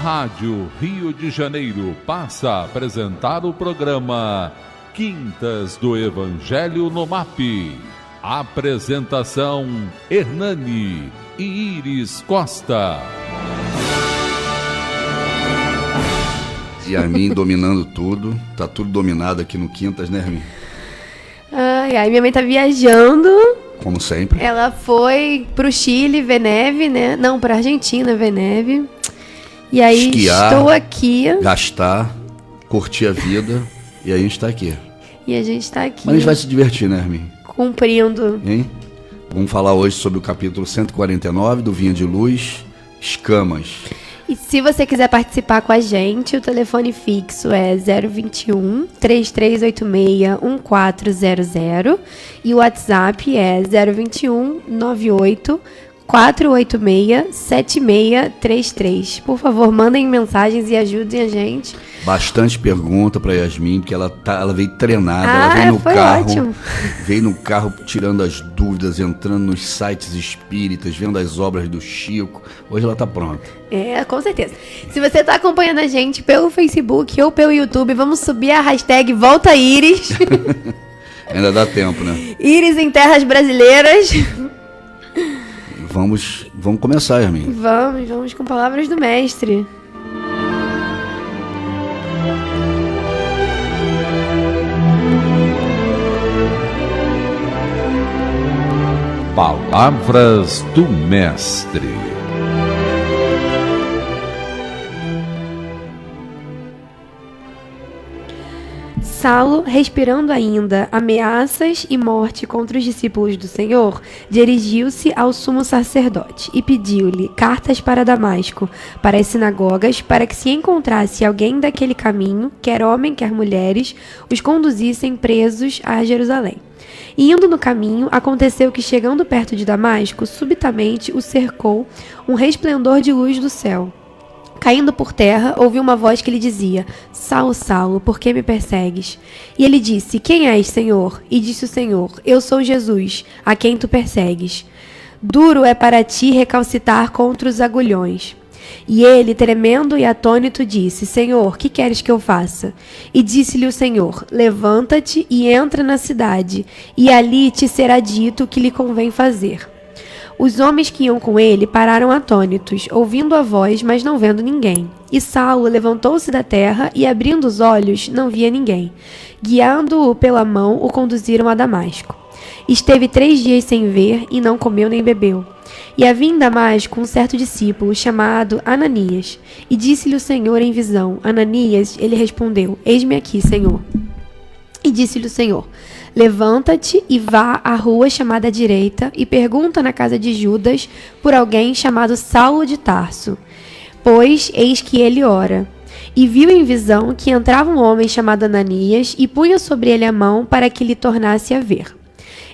Rádio Rio de Janeiro passa a apresentar o programa Quintas do Evangelho no MAP. Apresentação: Hernani e Iris Costa. E a mim dominando tudo, tá tudo dominado aqui no Quintas, né, Hermin? Ai, minha mãe tá viajando. Como sempre. Ela foi pro Chile ver neve, né? Não, pra Argentina ver neve. E aí esquiar, estou aqui. Gastar, curtir a vida. E aí a gente tá aqui. E a gente tá aqui. Mas a gente vai se divertir, né, Hermin? Cumprindo. Hein? Vamos falar hoje sobre o capítulo 149 do Vinha de Luz, Escamas. E se você quiser participar com a gente, o telefone fixo é 021 3386 1400 e o WhatsApp é 021 98 486 7633. Por favor, mandem mensagens e ajudem a gente. Bastante pergunta para Yasmin, porque ela veio treinada, ela veio no foi carro, ótimo. Veio no carro tirando as dúvidas, entrando nos sites espíritas, vendo as obras do Chico. Hoje ela tá pronta. É, com certeza. Se você tá acompanhando a gente pelo Facebook ou pelo YouTube, vamos subir a hashtag Volta Iris. Ainda dá tempo, né? Iris em terras brasileiras. Vamos começar, Hermin. Vamos com palavras do mestre. Palavras do Mestre. Saulo, respirando ainda ameaças e morte contra os discípulos do Senhor, dirigiu-se ao sumo sacerdote e pediu-lhe cartas para Damasco, para as sinagogas, para que se encontrasse alguém daquele caminho, quer homem, quer mulheres, os conduzissem presos a Jerusalém. E indo no caminho, aconteceu que, chegando perto de Damasco, subitamente o cercou um resplendor de luz do céu. Caindo por terra, ouviu uma voz que lhe dizia: Saulo, Saulo, por que me persegues? E ele disse: Quem és, Senhor? E disse o Senhor: Eu sou Jesus, a quem tu persegues. Duro é para ti recalcitar contra os agulhões. E ele, tremendo e atônito, disse: Senhor, que queres que eu faça? E disse-lhe o Senhor: Levanta-te e entra na cidade, e ali te será dito o que lhe convém fazer. Os homens que iam com ele pararam atônitos, ouvindo a voz, mas não vendo ninguém. E Saulo levantou-se da terra e, abrindo os olhos, não via ninguém. Guiando-o pela mão, o conduziram a Damasco. Esteve 3 dias sem ver e não comeu nem bebeu. E havia em Damasco um certo discípulo chamado Ananias. E disse-lhe o Senhor em visão: Ananias, ele respondeu: Eis-me aqui, Senhor. E disse-lhe o Senhor: Levanta-te e vá à rua chamada à direita e pergunta na casa de Judas por alguém chamado Saulo de Tarso, pois eis que ele ora. E viu em visão que entrava um homem chamado Ananias e punha sobre ele a mão para que lhe tornasse a ver.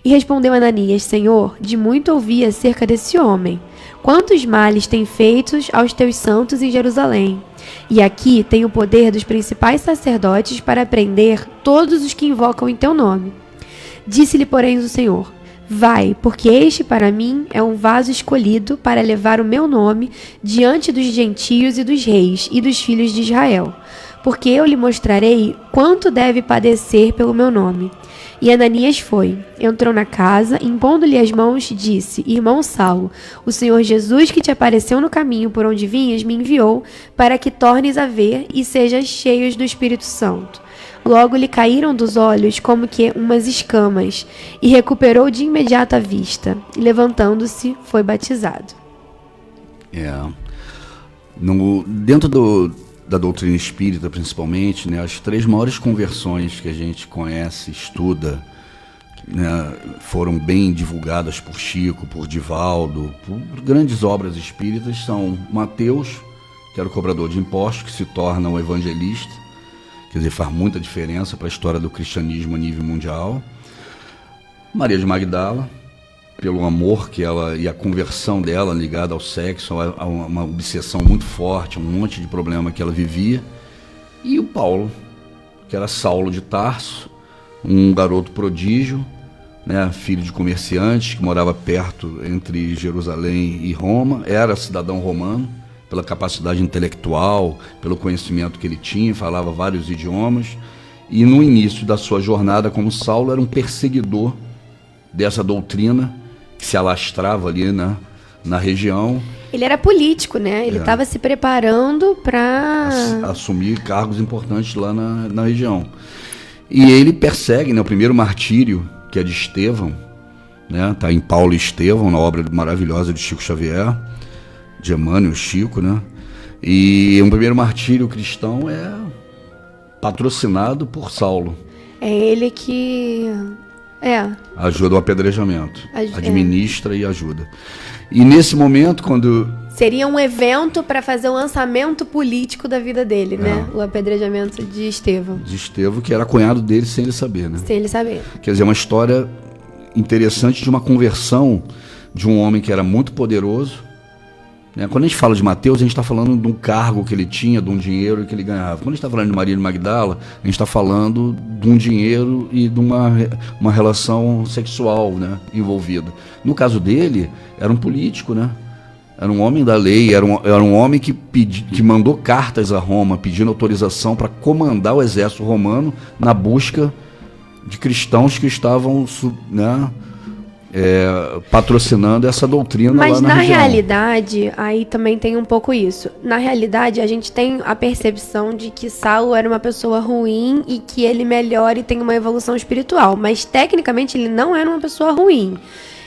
E respondeu Ananias: Senhor, de muito ouvi acerca desse homem. Quantos males tem feitos aos teus santos em Jerusalém? E aqui tem o poder dos principais sacerdotes para prender todos os que invocam em teu nome. Disse-lhe, porém, o Senhor: Vai, porque este para mim é um vaso escolhido para levar o meu nome diante dos gentios e dos reis e dos filhos de Israel, porque eu lhe mostrarei quanto deve padecer pelo meu nome. E Ananias foi, entrou na casa, impondo-lhe as mãos, disse: Irmão Saulo, o Senhor Jesus que te apareceu no caminho por onde vinhas me enviou para que tornes a ver e sejas cheios do Espírito Santo. Logo lhe caíram dos olhos como que umas escamas, e recuperou de imediato a vista, e levantando-se, foi batizado. Dentro da doutrina espírita, principalmente, né, as 3 maiores conversões que a gente conhece, estuda, né, foram bem divulgadas por Chico, por Divaldo, por grandes obras espíritas, são Mateus, que era o cobrador de impostos, que se torna um evangelista. Quer dizer, faz muita diferença para a história do cristianismo a nível mundial. Maria de Magdala, pelo amor que ela e a conversão dela ligada ao sexo, a uma obsessão muito forte, um monte de problema que ela vivia. E o Paulo, que era Saulo de Tarso, um garoto prodígio, né, filho de comerciante, que morava perto entre Jerusalém e Roma, era cidadão romano, pela capacidade intelectual, pelo conhecimento que ele tinha, falava vários idiomas. E no início da sua jornada como Saulo, era um perseguidor dessa doutrina que se alastrava ali na região. Ele era político, né? Ele estava se preparando para assumir cargos importantes lá na região. E ele persegue, né, o primeiro martírio, que é de Estevão, né? Tá em Paulo e Estevão, na obra maravilhosa de Chico Xavier, de Emmanuel Chico, né? E o primeiro martírio cristão é patrocinado por Saulo. É ele que ajuda o apedrejamento, administra e ajuda. E nesse momento, quando seria um evento para fazer o lançamento político da vida dele, né? O apedrejamento de Estevão. De Estevão, que era cunhado dele sem ele saber, né? Sem ele saber. Quer dizer, uma história interessante de uma conversão de um homem que era muito poderoso, né? Quando a gente fala de Mateus, a gente está falando de um cargo que ele tinha, de um dinheiro que ele ganhava. Quando a gente está falando de Maria de Magdala, a gente está falando de um dinheiro e de uma relação sexual, né, envolvida. No caso dele, era um político, né? Era um homem da lei, era um homem que mandou cartas a Roma pedindo autorização para comandar o exército romano na busca de cristãos que estavam, né, patrocinando essa doutrina. Mas lá na região. Realidade, aí também tem um pouco isso. Na realidade, a gente tem a percepção de que Saulo era uma pessoa ruim e que ele melhora e tem uma evolução espiritual. Mas, tecnicamente, ele não era uma pessoa ruim.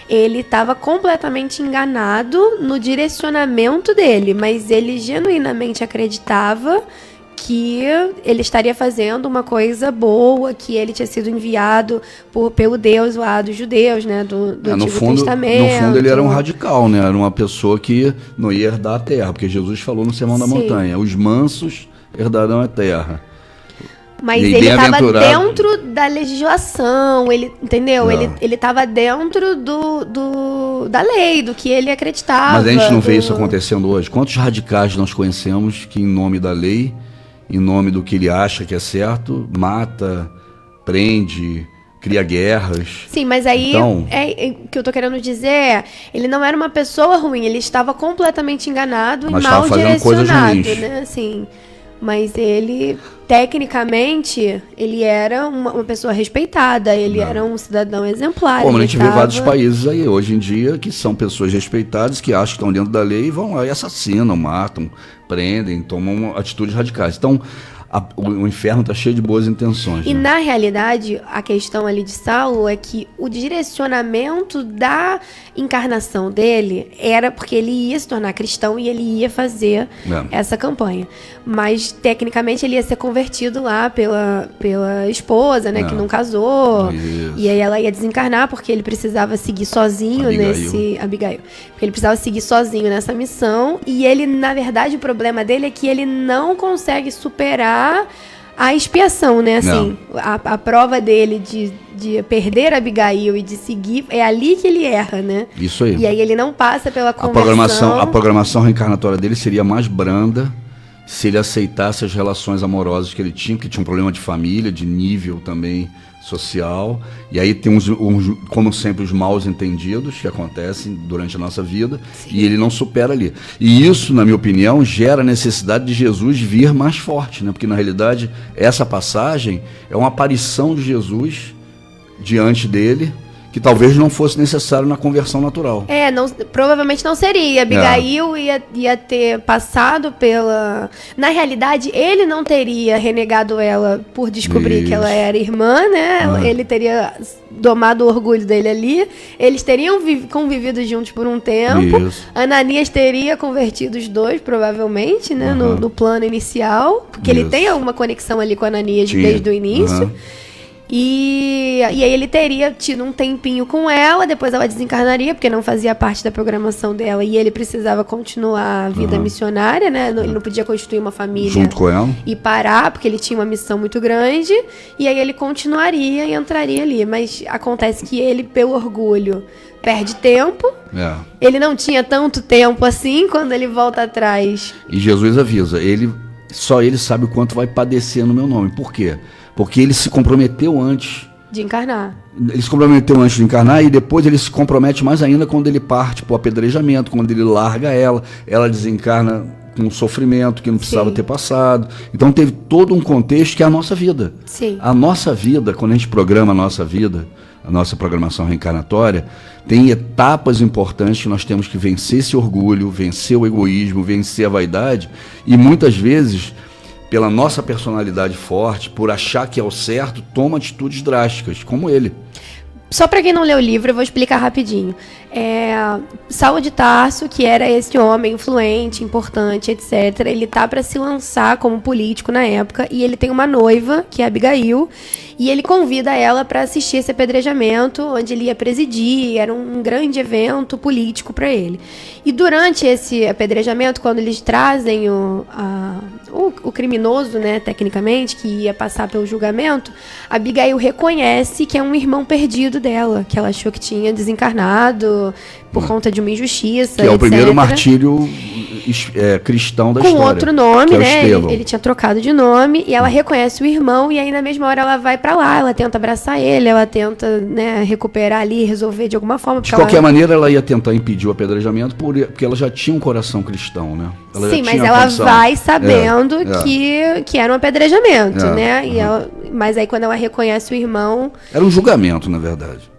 Ele estava completamente enganado no direcionamento dele, mas ele genuinamente acreditava que ele estaria fazendo uma coisa boa, que ele tinha sido enviado pelo Deus lá dos judeus, né, do Antigo Testamento. No fundo ele era um radical, né? Era uma pessoa que não ia herdar a terra, porque Jesus falou no Sermão da Montanha, os mansos herdarão a terra. Mas ele estava dentro da legislação, ele, entendeu? Ele estava dentro da lei, do que ele acreditava. Mas a gente não vê isso acontecendo hoje. Quantos radicais nós conhecemos que, em nome da lei, em nome do que ele acha que é certo, mata, prende, cria guerras? Sim, mas aí o que eu tô querendo dizer ele não era uma pessoa ruim, ele estava completamente enganado e mal direcionado, né? Assim, mas ele, tecnicamente, ele era uma pessoa respeitada, ele era um cidadão exemplar. Como a gente vê vários países aí, hoje em dia, que são pessoas respeitadas, que acham que estão dentro da lei e vão lá e assassinam, matam, prendem, tomam atitudes radicais. Então, o inferno está cheio de boas intenções. E, na realidade, a questão ali de Saulo é que o direcionamento da encarnação dele era porque ele ia se tornar cristão e ele ia fazer essa campanha. Mas, tecnicamente, ele ia ser convertido lá pela esposa, né, que não casou. Isso. E aí ela ia desencarnar porque ele precisava seguir sozinho Abigail. Porque ele precisava seguir sozinho nessa missão. E ele, na verdade, o problema dele é que ele não consegue superar a expiação, né? Assim, a prova dele de perder Abigail e de seguir, é ali que ele erra, né? Isso aí. E aí ele não passa pela conversão. A programação reencarnatória dele seria mais branda se ele aceitasse as relações amorosas que ele tinha, porque tinha um problema de família, de nível também social. E aí tem como sempre, os maus entendidos que acontecem durante a nossa vida. Sim. E ele não supera ali. E isso, na minha opinião, gera a necessidade de Jesus vir mais forte, né? Porque na realidade essa passagem é uma aparição de Jesus diante dele, que talvez não fosse necessário na conversão natural. Provavelmente não seria. Abigail ia ter passado pela... Na realidade, ele não teria renegado ela por descobrir que ela era irmã, né? Ele teria domado o orgulho dele ali. Eles teriam convivido juntos por um tempo. Isso. Ananias teria convertido os dois, provavelmente, né? No plano inicial. Porque ele tem alguma conexão ali com Ananias desde o início. E aí ele teria tido um tempinho com ela, depois ela desencarnaria, porque não fazia parte da programação dela, e ele precisava continuar a vida missionária, né? Ele não podia constituir uma família junto com ela e parar, porque ele tinha uma missão muito grande, e aí ele continuaria e entraria ali. Mas acontece que ele, pelo orgulho, perde tempo. Ele não tinha tanto tempo assim quando ele volta atrás. E Jesus avisa, só ele sabe o quanto vai padecer no meu nome. Por quê? Porque ele se comprometeu antes de encarnar. Ele se comprometeu antes de encarnar e depois ele se compromete mais ainda quando ele parte para o apedrejamento, quando ele larga ela desencarna com um sofrimento que não precisava Sim. ter passado. Então teve todo um contexto que é a nossa vida. Sim. A nossa vida, quando a gente programa a nossa vida, a nossa programação reencarnatória, tem etapas importantes que nós temos que vencer esse orgulho, vencer o egoísmo, vencer a vaidade, e muitas vezes, pela nossa personalidade forte, por achar que é o certo, toma atitudes drásticas, como ele. Só para quem não leu o livro, eu vou explicar rapidinho. Saulo de Tarso, que era esse homem influente, importante, etc., ele tá para se lançar como político na época, e ele tem uma noiva, que é Abigail, e ele convida ela para assistir esse apedrejamento, onde ele ia presidir, era um grande evento político para ele. E durante esse apedrejamento, quando eles trazem o criminoso, né, tecnicamente, que ia passar pelo julgamento, Abigail reconhece que é um irmão perdido dela, que ela achou que tinha desencarnado por conta de uma injustiça, Que é o etc. primeiro martírio cristão da com história. outro nome, que é o né? Estevão. Ele tinha trocado de nome, e ela reconhece o irmão, e aí na mesma hora ela vai pra lá, ela tenta abraçar ele, ela tenta, né, recuperar ali, resolver de alguma forma. De qualquer maneira, ela ia tentar impedir o apedrejamento porque ela já tinha um coração cristão, né? Ela Sim, já mas tinha ela condição. vai sabendo É. que era um apedrejamento, É, né? Mas aí quando ela reconhece o irmão, Era um julgamento, na verdade.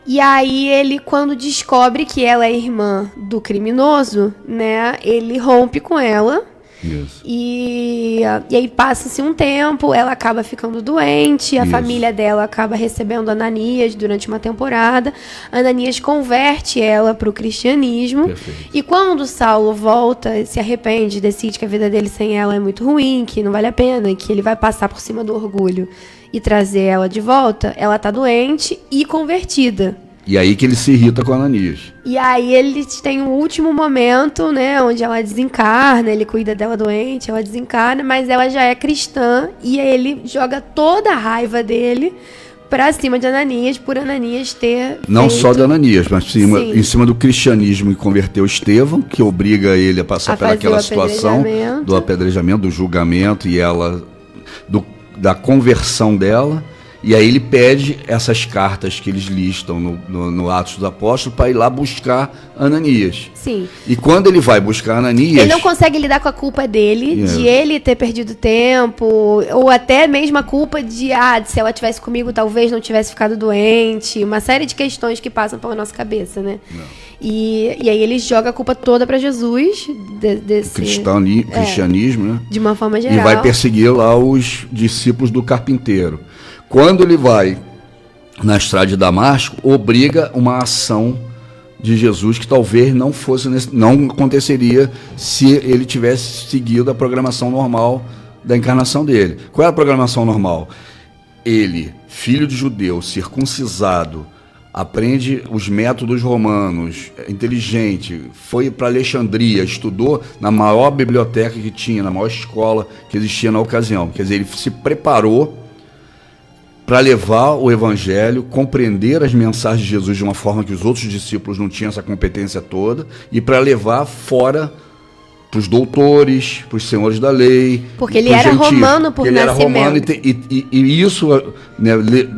E aí ele, quando descobre que ela é irmã do criminoso, né, ele rompe com ela. Isso. E aí passa-se um tempo, ela acaba ficando doente, a Isso. família dela acaba recebendo Ananias durante uma temporada. Ananias converte ela para o cristianismo. Perfeito. E quando Saulo volta, se arrepende, decide que a vida dele sem ela é muito ruim, que não vale a pena, que ele vai passar por cima do orgulho e trazer ela de volta, ela tá doente e convertida. E aí que ele se irrita com Ananias. E aí eles têm um último momento, né, onde ela desencarna, ele cuida dela doente, ela desencarna, mas ela já é cristã, e aí ele joga toda a raiva dele pra cima de Ananias, por Ananias ter Não feito, só de Ananias, mas Sim. em cima do cristianismo, e converteu Estevão, que obriga ele a passar A por fazer aquela o situação apedrejamento. do apedrejamento, do julgamento, e ela da conversão dela. E aí ele pede essas cartas que eles listam no Atos dos Apóstolos para ir lá buscar Ananias. Sim. E quando ele vai buscar Ananias... Ele não consegue lidar com a culpa dele, Yeah. de ele ter perdido tempo, ou até mesmo a culpa de se ela tivesse comigo, talvez não tivesse ficado doente. Uma série de questões que passam pela nossa cabeça, né? E aí ele joga a culpa toda pra Jesus, desse cristianismo, né? de uma forma geral. E vai perseguir lá os discípulos do carpinteiro. Quando ele vai na estrada de Damasco, obriga uma ação de Jesus que talvez não aconteceria se ele tivesse seguido a programação normal da encarnação dele. Qual é a programação normal? Ele, filho de judeu, circuncisado, aprende os métodos romanos, inteligente, foi para Alexandria, estudou na maior biblioteca que tinha, na maior escola que existia na ocasião. Quer dizer, ele se preparou para levar o evangelho, compreender as mensagens de Jesus de uma forma que os outros discípulos não tinham essa competência toda, e para levar fora para os doutores, para os senhores da lei. Porque ele pros era gentios. romano por Ele era nascimento. romano e isso, né,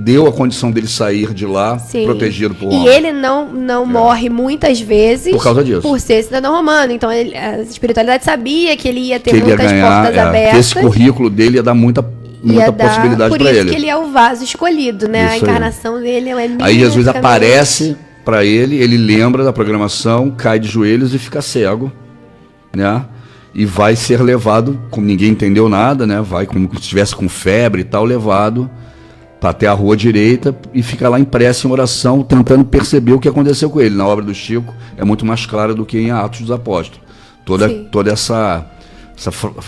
deu a condição dele sair de lá, Sim. protegido por E Roma. ele não morre muitas vezes Por causa disso. por ser cidadão romano. Então a espiritualidade sabia que ele ia ter Que ele ia muitas ganhar, portas que abertas. esse currículo dele ia dar muita Ia dar, possibilidade por para isso ele. que ele é o vaso escolhido, né? Isso A aí. encarnação dele é Aí Jesus minimamente- aparece para ele lembra da programação, cai de joelhos e fica cego, né? E vai ser levado, como ninguém entendeu nada, né? Vai como se estivesse com febre e tal, levado para até a rua direita e fica lá em prece, em oração, tentando perceber o que aconteceu com ele. Na obra do Chico é muito mais clara do que em Atos dos Apóstolos. Sim. Toda essa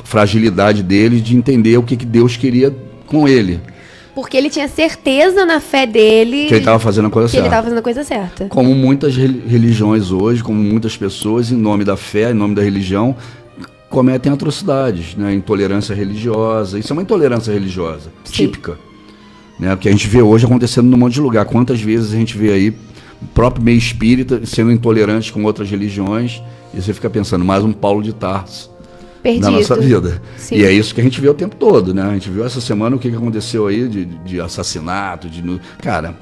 fragilidade dele de entender o que Deus queria com ele. Porque ele tinha certeza na fé dele Que ele estava fazendo a coisa que ele certa. estava fazendo a coisa certa. Como muitas religiões hoje, como muitas pessoas, em nome da fé, em nome da religião, cometem atrocidades, né? Intolerância religiosa. Isso é uma intolerância religiosa, Sim. típica. Né? Que a gente vê hoje acontecendo num monte de lugar. Quantas vezes a gente vê aí o próprio meio espírita sendo intolerante com outras religiões, e você fica pensando, mais um Paulo de Tarso Perdido. na nossa vida. Sim. E é isso que a gente vê o tempo todo, né? A gente viu essa semana o que aconteceu aí de assassinato, cara,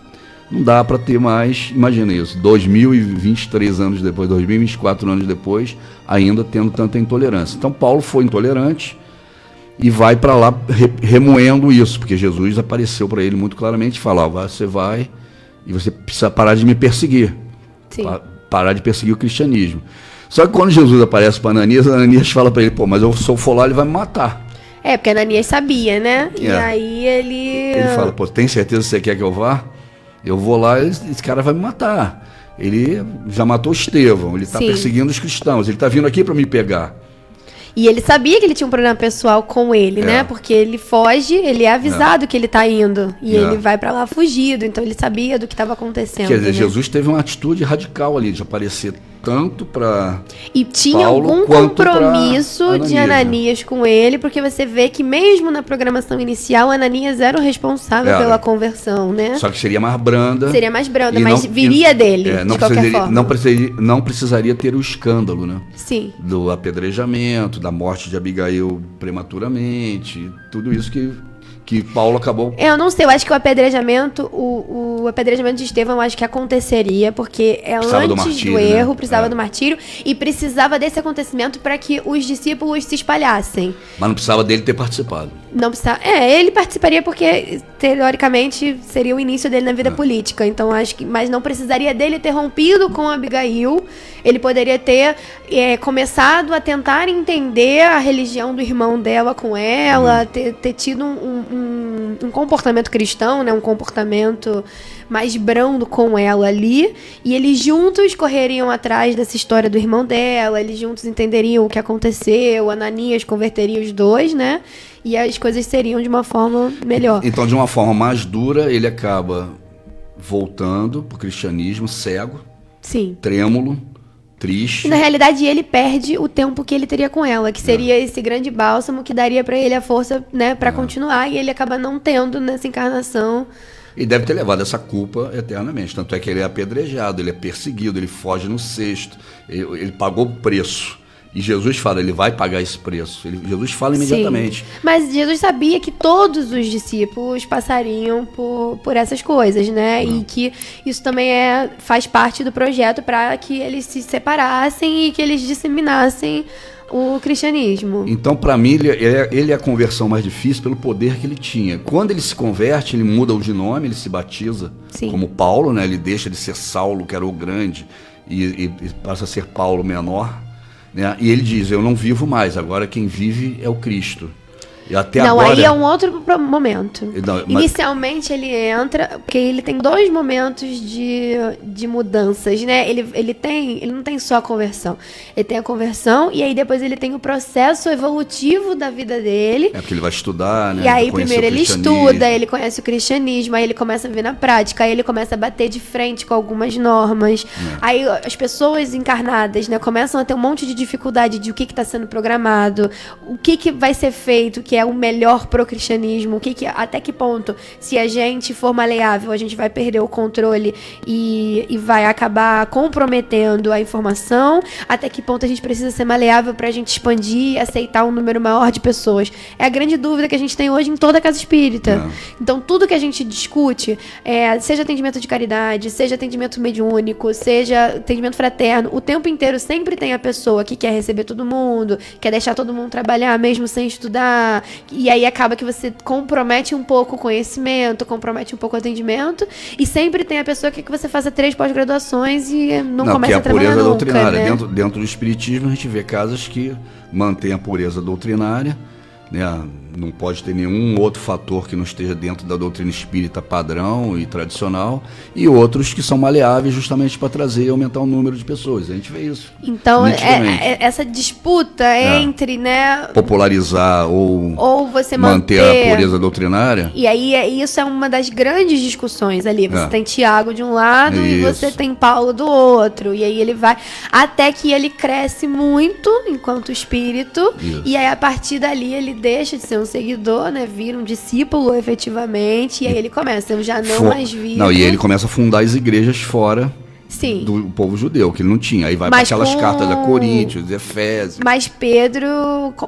não dá para ter mais, imagina isso, 2023 anos depois, 2024 anos depois, ainda tendo tanta intolerância. Então Paulo foi intolerante e vai para lá remoendo isso, porque Jesus apareceu para ele muito claramente e falava: você vai e você precisa parar de me perseguir, parar de perseguir o cristianismo. Só que quando Jesus aparece para Ananias fala para ele: pô, mas se eu for lá ele vai me matar. Porque Ananias sabia, né? E aí ele fala: pô, tem certeza que você quer que eu vá? Eu vou lá, esse cara vai me matar. Ele já matou Estevão, ele está perseguindo os cristãos, ele está vindo aqui para me pegar. E ele sabia que ele tinha um problema pessoal com ele, né? Porque ele foge, ele é avisado que ele está indo. E ele vai para lá fugido, então ele sabia do que estava acontecendo. Quer dizer, né? Jesus teve uma atitude radical ali, de aparecer tanto para E tinha Paulo, algum compromisso de Ananias com ele, porque você vê que mesmo na programação inicial, Ananias era o responsável pela conversão, né? Só que seria mais branda. Seria mais branda, mas viria dele, de qualquer forma. Não precisaria ter o escândalo, né? Sim. Do apedrejamento, da morte de Abigail prematuramente, tudo isso que Paulo acabou... Eu não sei, eu acho que o apedrejamento, o apedrejamento de Estevão, eu acho que aconteceria, porque precisava antes do erro, precisava do martírio, e precisava desse acontecimento para que os discípulos se espalhassem. Mas não precisava dele ter participado. Não precisava. Ele participaria porque, teoricamente, seria o início dele na vida política. Então, acho que. Mas não precisaria dele ter rompido com Abigail. Ele poderia ter começado a tentar entender a religião do irmão dela com ela, ter tido um comportamento cristão, né? Um comportamento mais brando com ela ali. E eles juntos correriam atrás dessa história do irmão dela. Eles juntos entenderiam o que aconteceu. Ananias converteria os dois, né? E as coisas seriam de uma forma melhor. Então, de uma forma mais dura, ele acaba voltando pro cristianismo cego, trêmulo, triste. E, na realidade, ele perde o tempo que ele teria com ela, que seria esse grande bálsamo que daria para ele a força, né, para continuar, e ele acaba não tendo nessa encarnação. E deve ter levado essa culpa eternamente. Tanto é que ele é apedrejado, ele é perseguido, ele foge no cesto, ele pagou o preço. E Jesus fala, ele vai pagar esse preço. Jesus fala imediatamente. Sim. Mas Jesus sabia que todos os discípulos passariam por essas coisas, né? E que isso também faz parte do projeto para que eles se separassem e que eles disseminassem o cristianismo. Então, para mim, ele é a conversão mais difícil pelo poder que ele tinha. Quando ele se converte, ele muda de nome, ele se batiza como Paulo, né? Ele deixa de ser Saulo, que era o grande, e passa a ser Paulo menor. Né? E ele diz, eu não vivo mais, agora quem vive é o Cristo. E até agora... aí é um outro momento. Inicialmente ele entra, porque ele tem dois momentos de mudanças, né? Ele não tem só a conversão. Ele tem a conversão e aí depois ele tem o processo evolutivo da vida dele. Porque ele vai estudar, né? E aí primeiro ele estuda, ele conhece o cristianismo, aí ele começa a ver na prática, aí ele começa a bater de frente com algumas normas. Aí as pessoas encarnadas, né, começam a ter um monte de dificuldade de o que está sendo programado, o que vai ser feito, que é o melhor pro cristianismo, até que ponto, se a gente for maleável, a gente vai perder o controle e vai acabar comprometendo a informação, até que ponto a gente precisa ser maleável pra gente expandir e aceitar um número maior de pessoas. É a grande dúvida que a gente tem hoje em toda a casa espírita. Então, tudo que a gente discute, seja atendimento de caridade, seja atendimento mediúnico, seja atendimento fraterno, o tempo inteiro sempre tem a pessoa que quer receber todo mundo, quer deixar todo mundo trabalhar mesmo sem estudar. E aí acaba que você compromete um pouco o conhecimento, compromete um pouco o atendimento, e sempre tem a pessoa que quer que você faça 3 pós-graduações e não comece a trabalhar nunca, doutrinária. Né? Dentro do espiritismo a gente vê casas que mantêm a pureza doutrinária, né? Não pode ter nenhum outro fator que não esteja dentro da doutrina espírita padrão e tradicional, e outros que são maleáveis justamente para trazer e aumentar o número de pessoas. A gente vê isso. Então, essa disputa entre, né, popularizar ou você manter a pureza doutrinária. E aí isso é uma das grandes discussões ali. Você tem Tiago de um lado e você tem Paulo do outro. E aí ele vai até que ele cresce muito enquanto espírito. Isso. E aí a partir dali ele deixa de ser um seguidor, né? Vira um discípulo efetivamente. E aí ele começa, eu já não mais vivo. E ele começa a fundar as igrejas fora Sim. do povo judeu, que ele não tinha. Aí vai para Mas aquelas com- cartas da Coríntios, Efésios. Mas Pedro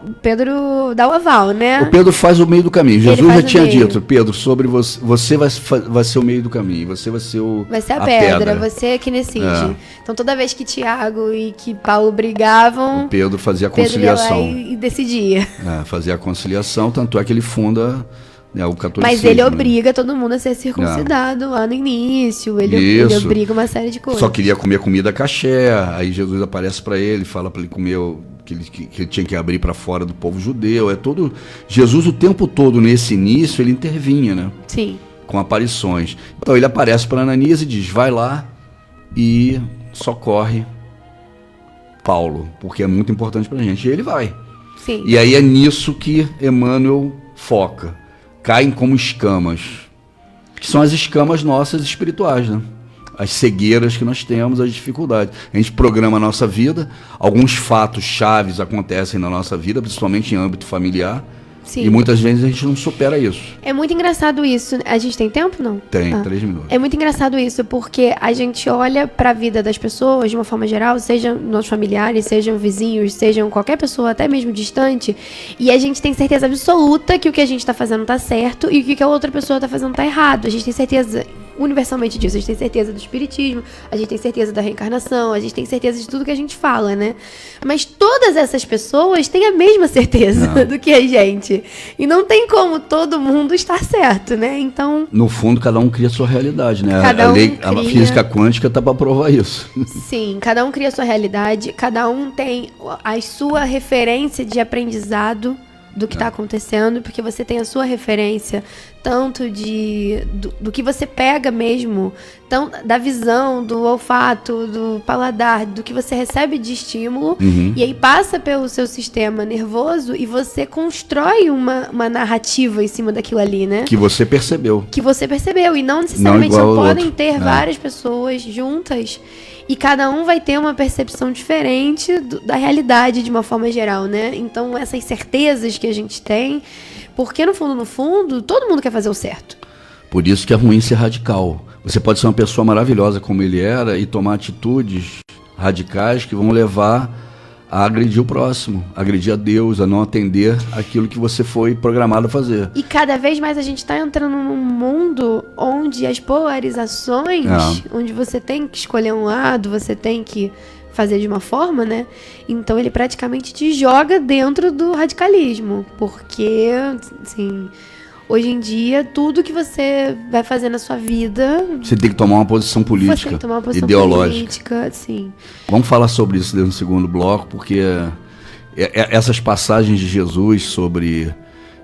dá o aval, né? O Pedro faz o meio do caminho. Ele Jesus faz já o tinha meio. dito, Pedro, sobre você, você vai ser o meio do caminho, você vai ser Vai ser a pedra, você que decide. É. Então toda vez que Tiago e que Paulo brigavam, O Pedro fazia a Pedro ia lá conciliação. e decidia. Fazia a conciliação, tanto é que ele funda, né, o catolicismo. Mas ele né? obriga todo mundo a ser circuncidado lá no início. Ele Isso. obriga uma série de coisas. Só queria comer comida caché, aí Jesus aparece para ele, fala para ele comer que ele tinha que abrir para fora do povo judeu. Jesus o tempo todo nesse início ele intervinha, né? Sim. Com aparições. Então ele aparece para Ananias e diz: vai lá e socorre Paulo, porque é muito importante pra gente. E ele vai. Sim. E aí é nisso que Emmanuel foca. Caem como escamas, que são as escamas nossas espirituais, né? As cegueiras que nós temos, as dificuldades. A gente programa a nossa vida, alguns fatos chaves acontecem na nossa vida, principalmente em âmbito familiar, Sim. e muitas vezes a gente não supera isso. É muito engraçado isso. A gente tem tempo, não? Tem, 3 minutos. É muito engraçado isso, porque a gente olha pra vida das pessoas de uma forma geral, sejam nossos familiares, sejam vizinhos, sejam qualquer pessoa, até mesmo distante, e a gente tem certeza absoluta que o que a gente tá fazendo tá certo e que o que a outra pessoa tá fazendo tá errado. A gente tem certeza universalmente disso. A gente tem certeza do espiritismo, a gente tem certeza da reencarnação, a gente tem certeza de tudo que a gente fala, né? Mas todas essas pessoas têm a mesma certeza do que a gente. E não tem como todo mundo estar certo, né? Então, No fundo, cada um cria sua realidade, né? Cada um A cria. física quântica tá para provar isso. sim, cada um cria a sua realidade, cada um tem a sua referência de aprendizado do que está acontecendo, porque você tem a sua referência tanto do que você pega mesmo, da visão, do olfato, do paladar, do que você recebe de estímulo, e aí passa pelo seu sistema nervoso e você constrói uma narrativa em cima daquilo ali, né? Que você percebeu. Que você percebeu, e não necessariamente igual não ao podem outro, ter né? várias pessoas juntas e cada um vai ter uma percepção diferente da realidade de uma forma geral, né? Então essas certezas que a gente tem, porque no fundo, todo mundo quer fazer o certo. Por isso que é ruim ser radical. Você pode ser uma pessoa maravilhosa como ele era e tomar atitudes radicais que vão levar a agredir o próximo, agredir a Deus, a não atender aquilo que você foi programado a fazer. E cada vez mais a gente tá entrando num mundo onde as polarizações, onde você tem que escolher um lado, você tem que fazer de uma forma, né? Então ele praticamente te joga dentro do radicalismo, porque, assim, hoje em dia, tudo que você vai fazer na sua vida, Você tem que tomar uma posição você política, tem que tomar uma posição ideológica. política, sim. Vamos falar sobre isso no segundo bloco, porque essas passagens de Jesus sobre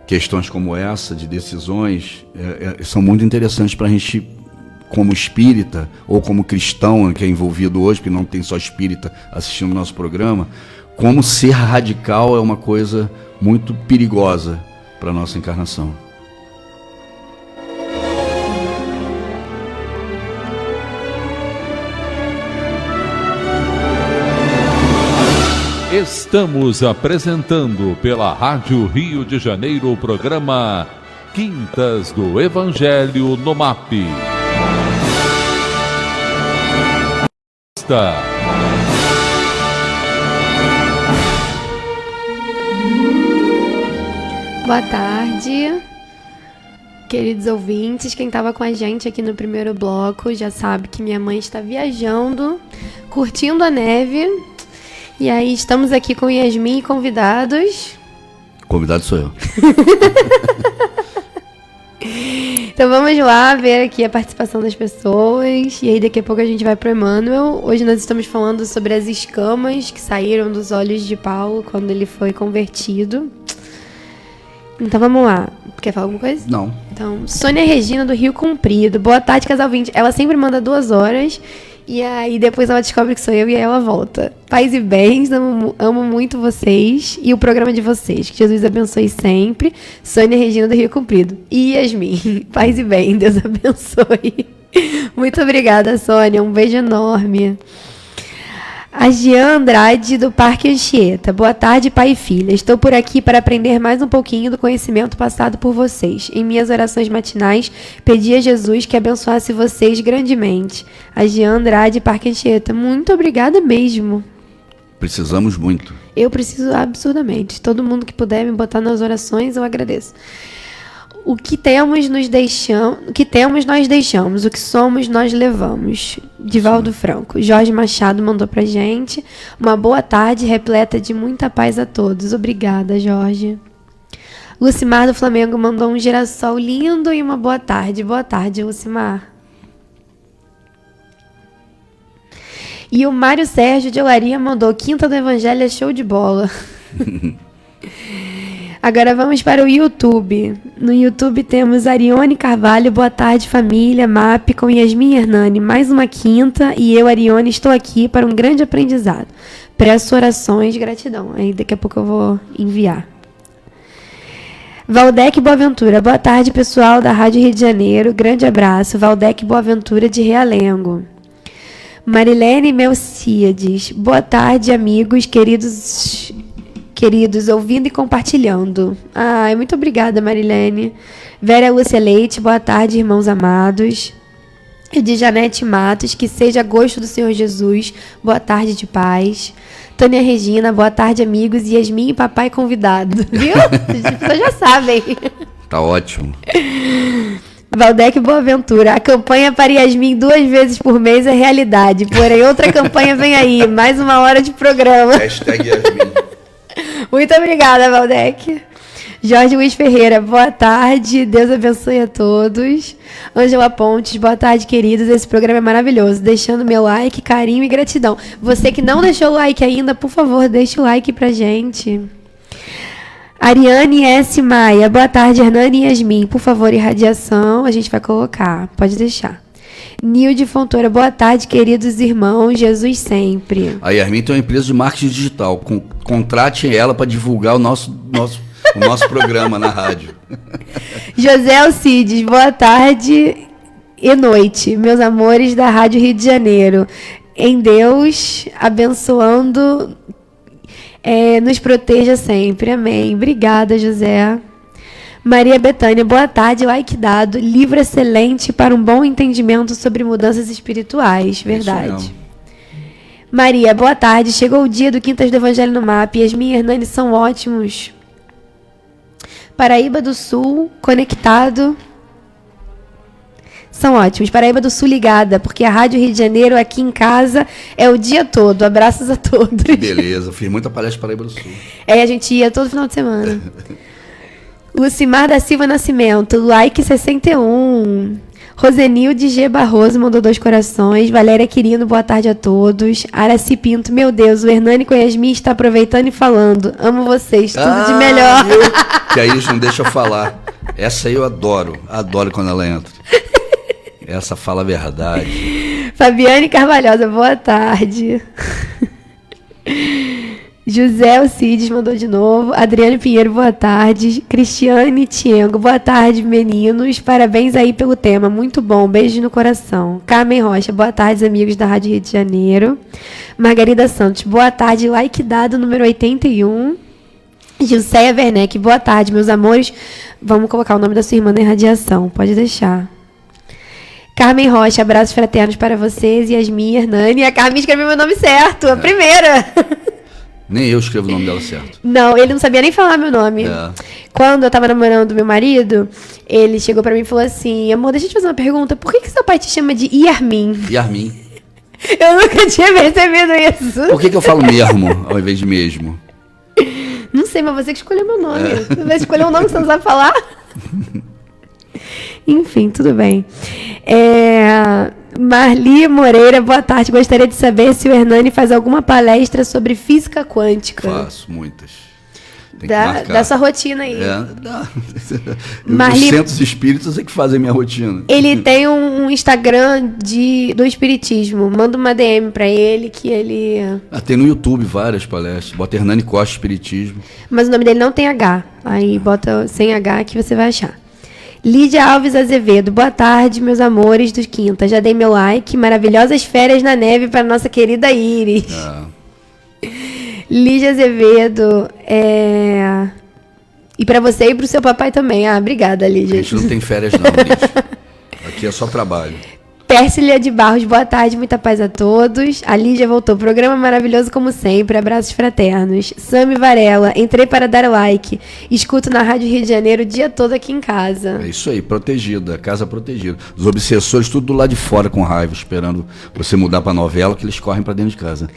questões como essa, de decisões, são muito interessantes para a gente, como espírita, ou como cristão que é envolvido hoje, porque não tem só espírita assistindo o nosso programa, como ser radical é uma coisa muito perigosa para a nossa encarnação. Estamos apresentando pela Rádio Rio de Janeiro o programa Quintas do Evangelho no MAP. Boa tarde, queridos ouvintes. Quem estava com a gente aqui no primeiro bloco já sabe que minha mãe está viajando, curtindo a neve. E aí estamos aqui com Yasmin e convidados. Convidado sou eu. Então vamos lá ver aqui a participação das pessoas. E aí daqui a pouco a gente vai pro Emmanuel. Hoje nós estamos falando sobre as escamas que saíram dos olhos de Paulo quando ele foi convertido. Então vamos lá. Quer falar alguma coisa? Não. Então, Sônia Regina do Rio Comprido. Boa tarde, casal 20. Ela sempre manda 2 horas. E aí depois ela descobre que sou eu e aí ela volta. Paz e bens, amo muito vocês e o programa de vocês. Que Jesus abençoe sempre. Sônia Regina do Rio Comprido. E Yasmin, paz e bem, Deus abençoe. Muito obrigada, Sônia. Um beijo enorme. A Jean Andrade, do Parque Anchieta. Boa tarde, pai e filha. Estou por aqui para aprender mais um pouquinho do conhecimento passado por vocês. Em minhas orações matinais, pedi a Jesus que abençoasse vocês grandemente. A Jean Andrade, Parque Anchieta. Muito obrigada mesmo. Precisamos muito. Eu preciso absurdamente. Todo mundo que puder me botar nas orações, eu agradeço. O que temos, nós deixamos. O que somos, nós levamos. Divaldo Franco. Jorge Machado mandou pra gente. Uma boa tarde, repleta de muita paz a todos. Obrigada, Jorge. Lucimar do Flamengo mandou um girassol lindo e uma boa tarde. Boa tarde, Lucimar. E o Mário Sérgio de Olaria mandou: Quinta do Evangelho é show de bola. Agora vamos para o YouTube. No YouTube temos Arione Carvalho, boa tarde família, MAP com Yasmin Hernani. Mais uma quinta e eu, Arione, estou aqui para um grande aprendizado. Presto orações, gratidão. Aí daqui a pouco eu vou enviar. Valdec Boaventura, boa tarde pessoal da Rádio Rio de Janeiro. Grande abraço. Valdec Boaventura de Realengo. Marilene Melcíades, boa tarde amigos, queridos, ouvindo e compartilhando. Ai, muito obrigada, Marilene. Vera Lúcia Leite, boa tarde, irmãos amados. E de Janete Matos, que seja a gosto do Senhor Jesus, boa tarde de paz. Tânia Regina, boa tarde, amigos. Yasmin e papai convidado, viu? As pessoas já sabem. Tá ótimo. Valdec Boaventura, a campanha para Yasmin 2 vezes por mês é realidade, porém outra campanha vem aí, mais uma hora de programa. Hashtag Yasmin. Muito obrigada, Valdec. Jorge Luiz Ferreira, boa tarde, Deus abençoe a todos. Ângela Pontes, boa tarde, queridos, esse programa é maravilhoso, deixando meu like, carinho e gratidão. Você que não deixou o like ainda, por favor, deixe o like pra gente. Ariane S. Maia, boa tarde, Hernani e Yasmin, por favor, irradiação, a gente vai colocar, pode deixar. Nilde Fontoura, boa tarde, queridos irmãos, Jesus sempre. A Yasmin tem uma empresa de marketing digital, contrate ela para divulgar o nosso programa na rádio. José Alcides, boa tarde e noite, meus amores da Rádio Rio de Janeiro. Em Deus, abençoando, nos proteja sempre. Amém. Obrigada, José. Maria Betânia, boa tarde, like dado. Livro excelente para um bom entendimento sobre mudanças espirituais. Verdade. Maria, boa tarde. Chegou o dia do Quintas do Evangelho no MAP. Yasmin e Hernani são ótimos. Paraíba do Sul, conectado. São ótimos. Paraíba do Sul ligada, porque a Rádio Rio de Janeiro aqui em casa é o dia todo. Abraços a todos. Beleza, fiz muita palestra Paraíba do Sul. A gente ia todo final de semana. Lucimar da Silva Nascimento, like 61. Rosenilde G. Barroso mandou 2 corações. Valéria Quirino, boa tarde a todos. Araci Pinto, meu Deus, o Hernani com a Yasmin está aproveitando e falando. Amo vocês, tudo de melhor. Que aí não deixa eu falar. Essa aí eu adoro quando ela entra. Essa fala a verdade. Fabiane Carvalhosa, boa tarde. José Alcides mandou de novo. Adriane Pinheiro, boa tarde. Cristiane Tiengo, boa tarde, meninos. Parabéns aí pelo tema, muito bom. Beijo no coração. Carmen Rocha, boa tarde, amigos da Rádio Rio de Janeiro. Margarida Santos, boa tarde. Like dado número 81. Gilceia Werneck, boa tarde, meus amores. Vamos colocar o nome da sua irmã na irradiação, pode deixar. Carmen Rocha, abraços fraternos para vocês. Yasmin e Hernani. A Carmen escreveu meu nome certo, a primeira. Nem eu escrevo o nome dela certo. Não, ele não sabia nem falar meu nome. Quando eu tava namorando meu marido, ele chegou pra mim e falou assim: amor, deixa eu te fazer uma pergunta. Por que seu pai te chama de Yarmin? Yarmin. Eu nunca tinha percebido isso. Por que eu falo mesmo ao invés de mesmo? Não sei, mas você que escolheu meu nome. Você escolheu um nome que você não sabe falar? Enfim, tudo bem. Marli Moreira, boa tarde. Gostaria de saber se o Hernani faz alguma palestra sobre física quântica. Faço, muitas. Tem que marcar. Da sua rotina aí. Os centros espíritas é que fazem minha rotina. Ele tem um Instagram do espiritismo. Manda uma DM pra ele que ele... Tem no YouTube várias palestras. Bota Hernani Costa Espiritismo. Mas o nome dele não tem H. Aí bota sem H que você vai achar. Lídia Alves Azevedo, boa tarde, meus amores do Quinta. Já dei meu like, maravilhosas férias na neve para nossa querida Iris. Lídia Azevedo, e para você e para o seu papai também. Obrigada, Lídia. A gente não tem férias não, Lídia. Aqui é só trabalho. Pércilia de Barros, boa tarde, muita paz a todos. A Lídia voltou, programa maravilhoso como sempre, abraços fraternos. Sami Varela, entrei para dar like, escuto na Rádio Rio de Janeiro o dia todo aqui em casa. É isso aí, protegida, casa protegida. Os obsessores tudo do lado de fora com raiva, esperando você mudar para novela, que eles correm para dentro de casa.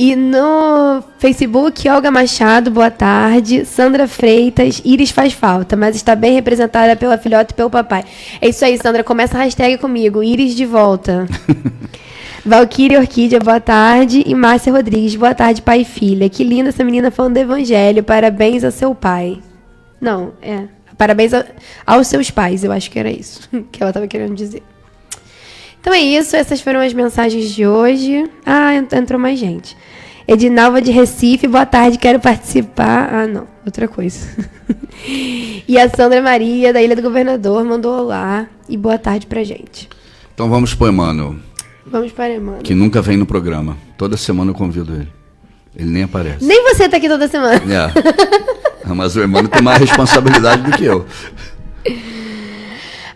E no Facebook, Olga Machado, boa tarde. Sandra Freitas, Iris faz falta, mas está bem representada pela filhota e pelo papai. É isso aí, Sandra, começa a hashtag comigo, Iris de volta. Valquíria Orquídea, boa tarde. E Márcia Rodrigues, boa tarde, pai e filha. Que linda essa menina falando do evangelho, parabéns ao seu pai. Não, parabéns aos seus pais, eu acho que era isso que ela estava querendo dizer. Então é isso, essas foram as mensagens de hoje. Entrou mais gente. Edinalva de Recife, boa tarde, quero participar. Não, outra coisa. E a Sandra Maria, da Ilha do Governador, mandou olá e boa tarde pra gente. Então vamos pro Emmanuel. Vamos para Emmanuel. Que nunca vem no programa. Toda semana eu convido ele. Ele nem aparece. Nem você tá aqui toda semana. Mas o Emmanuel tem mais responsabilidade do que eu.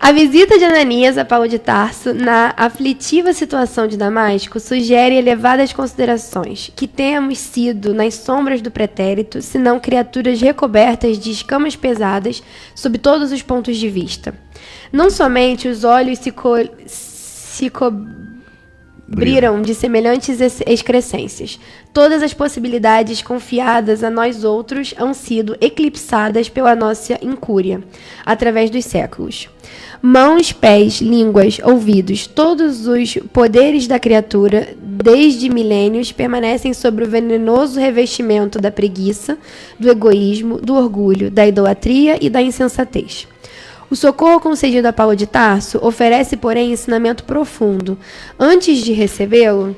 A visita de Ananias a Paulo de Tarso na aflitiva situação de Damasco sugere elevadas considerações, que tenhamos sido, nas sombras do pretérito, senão criaturas recobertas de escamas pesadas sob todos os pontos de vista. Não somente os olhos se cobriram de semelhantes excrescências. Todas as possibilidades confiadas a nós outros hão sido eclipsadas pela nossa incúria, através dos séculos. Mãos, pés, línguas, ouvidos, todos os poderes da criatura, desde milênios, permanecem sobre o venenoso revestimento da preguiça, do egoísmo, do orgulho, da idolatria e da insensatez. O socorro concedido a Paulo de Tarso oferece, porém, ensinamento profundo. Antes de recebê-lo,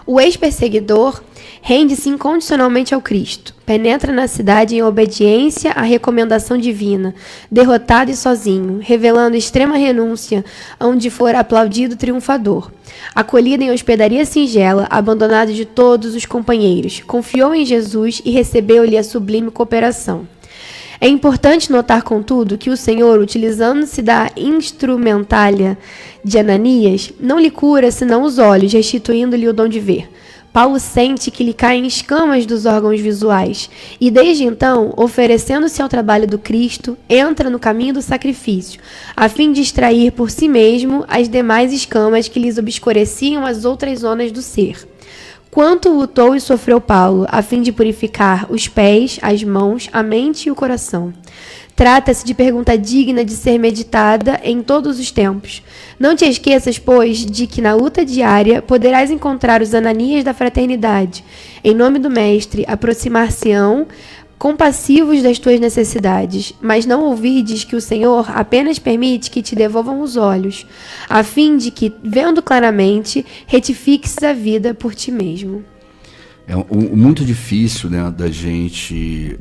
o ex-perseguidor rende-se incondicionalmente ao Cristo, penetra na cidade em obediência à recomendação divina, derrotado e sozinho, revelando extrema renúncia, onde for aplaudido triunfador. Acolhido em hospedaria singela, abandonado de todos os companheiros, confiou em Jesus e recebeu-lhe a sublime cooperação. É importante notar, contudo, que o Senhor, utilizando-se da instrumentalha de Ananias, não lhe cura senão os olhos, restituindo-lhe o dom de ver. Paulo sente que lhe caem escamas dos órgãos visuais e, desde então, oferecendo-se ao trabalho do Cristo, entra no caminho do sacrifício, a fim de extrair por si mesmo as demais escamas que lhes obscureciam as outras zonas do ser. Quanto lutou e sofreu Paulo, a fim de purificar os pés, as mãos, a mente e o coração. Trata-se de pergunta digna de ser meditada em todos os tempos. Não te esqueças, pois, de que na luta diária poderás encontrar os Ananias da fraternidade. Em nome do Mestre, aproximar-se-ão compassivos das tuas necessidades, mas não ouvides que o Senhor apenas permite que te devolvam os olhos, a fim de que, vendo claramente, retifiques a vida por ti mesmo. É muito difícil, né, da gente...